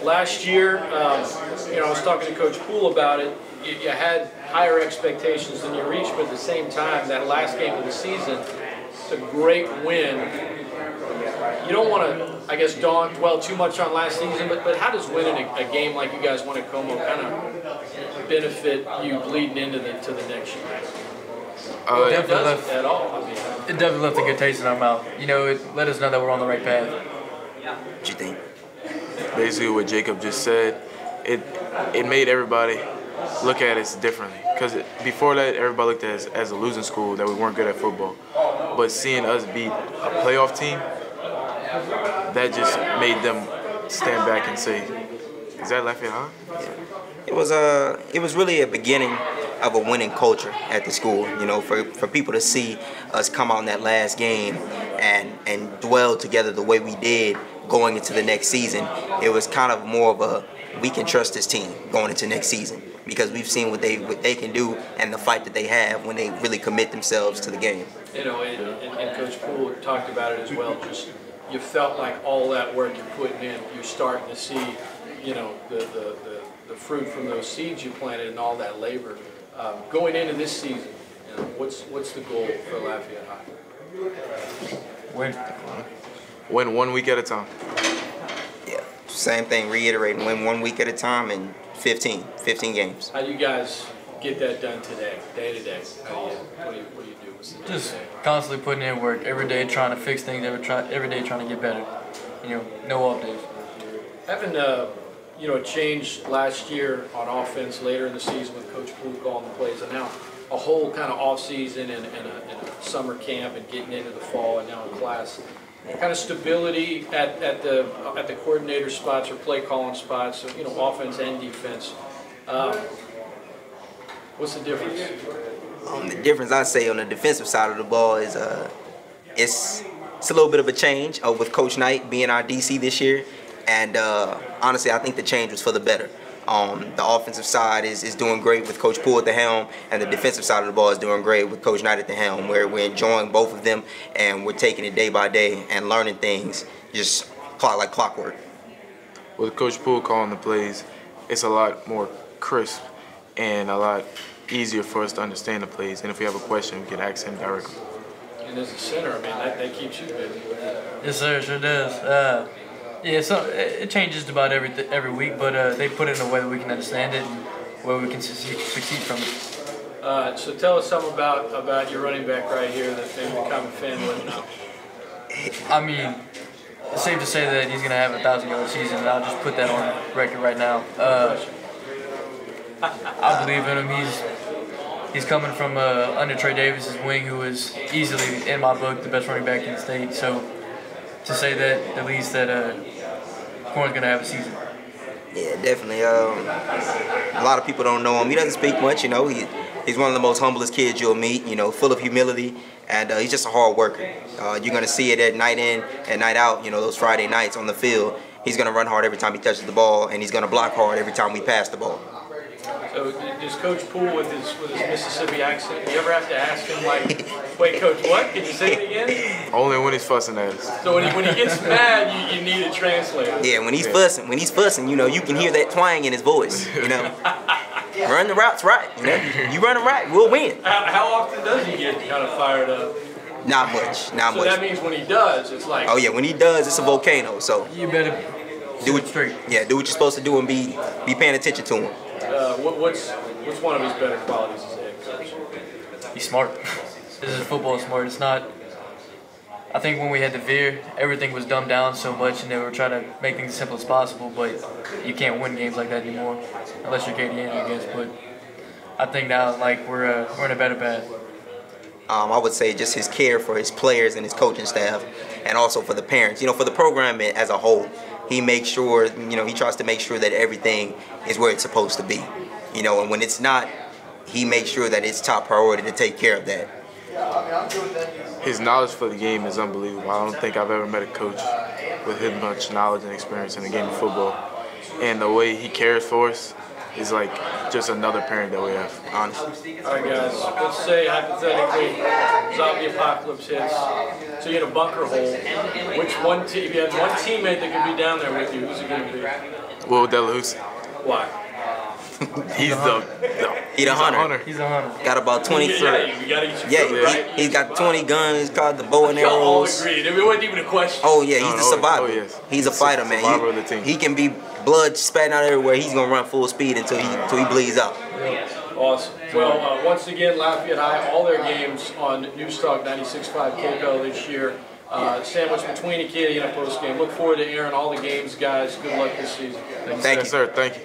last year, I was talking to Coach Poole about it. You had higher expectations than you reached, but at the same time, that last game of the season, it's a great win. You don't want to, I guess, dwell too much on last season, but how does winning a game like you guys won at Comeaux kind of benefit you bleeding into the next year? It doesn't at all. It definitely left a good taste in our mouth. It let us know that we're on the right path. What you think? Basically what Jacob just said, it made everybody look at us differently. Because before that, everybody looked at us as a losing school, that we weren't good at football. But seeing us beat a playoff team, that just made them stand back and say, "Is that Lafayette High?" Yeah. It was really a beginning of a winning culture at the school. For people to see us come out in that last game and dwell together the way we did going into the next season, it was kind of more of a we can trust this team going into next season because we've seen what they can do and the fight that they have when they really commit themselves to the game. And Coach Poole talked about it as well. Just you felt like all that work you're putting in, you're starting to see, the fruit from those seeds you planted and all that labor. Going into this season, what's the goal for Lafayette High? Win 1 week at a time. Yeah, same thing, reiterating, win 1 week at a time and 15 games. How do you guys get that done today, day to day? What do you do? Just constantly putting in work, every day trying to fix things, every day trying to get better. No off days. Having a change last year on offense later in the season with Coach Poole calling the plays, and now a whole kind of off season and a summer camp and getting into the fall and now in class. Kind of stability at the coordinator spots or play calling spots, offense and defense. What's the difference? The difference I say on the defensive side of the ball is it's a little bit of a change with Coach Knight being our DC this year, and honestly I think the change was for the better. The offensive side is doing great with Coach Poole at the helm, and the defensive side of the ball is doing great with Coach Knight at the helm, where we're enjoying both of them and we're taking it day by day and learning things just like clockwork. With Coach Poole calling the plays, it's a lot more crisp and a lot easier for us to understand the plays. And if we have a question, we can ask him directly. And as a center, that keeps you busy. Yes, sir, sure does. Yeah, so it changes about every week, but they put it in a way that we can understand it and where we can succeed from it. So tell us something about your running back right here that maybe the common fan wouldn't know. It's safe to say that he's going to have a 1,000-yard season, and I'll just put that on record right now. I believe in him. He's coming from under Trey Davis's wing, who is easily, in my book, the best running back in the state. So to say that, at least that Corren's going to have a season. Yeah, definitely. A lot of people don't know him. He doesn't speak much, He's one of the most humblest kids you'll meet, full of humility, and he's just a hard worker. You're going to see it at night in and night out, those Friday nights on the field. He's going to run hard every time he touches the ball, and he's going to block hard every time we pass the ball. So does Coach Poole with his Mississippi accent, you ever have to ask him, wait, Coach, what? Can you say it again? Only when he's fussing at us. So when he gets mad, you need a translator. Yeah, when he's fussing, you can hear that twang in his voice, Run the routes right, You run them right, we'll win. How often does he get kind of fired up? Not much. So that means when he does, it's like... Oh yeah, when he does, it's a volcano, so... You better do it straight. Yeah, do what you're supposed to do and be paying attention to him. What's one of his better qualities as a head coach? He's smart. This is football smart. It's not... I think when we had the Veer, everything was dumbed down so much, and they were trying to make things as simple as possible, but you can't win games like that anymore, unless you're KDN, I guess. But I think now, we're in a better path. I would say just his care for his players and his coaching staff, and also for the parents. For the program as a whole, he makes sure, he tries to make sure that everything is where it's supposed to be. And when it's not, he makes sure that it's top priority to take care of that. His knowledge for the game is unbelievable. I don't think I've ever met a coach with his much knowledge and experience in the game of football. And the way he cares for us, is like just another parent that we have, honestly. All right, guys. Let's say hypothetically, zombie apocalypse hits. So you're in a bunker hole. Which one team? If you had one teammate that could be down there with you, who's it going to be? Will Delahousie. Why? He's the hunter. He's a hunter. Got about 23. You gotta get your food, right? He's got 20 guns. He's called the bow and Y'all all arrows. agreed. It wasn't even a question. Oh yeah, he's the survivor. Oh, yes. He's a fighter, man. Survivor of the team. He can be blood spatting out everywhere. He's gonna run full speed until he bleeds out. Awesome. Well, once again, Lafayette High, all their games on News Talk 96.5 KPEL this year. Sandwich between a kid and a post game. Look forward to airing all the games, guys. Good luck this season. Thank you, sir. Thank you.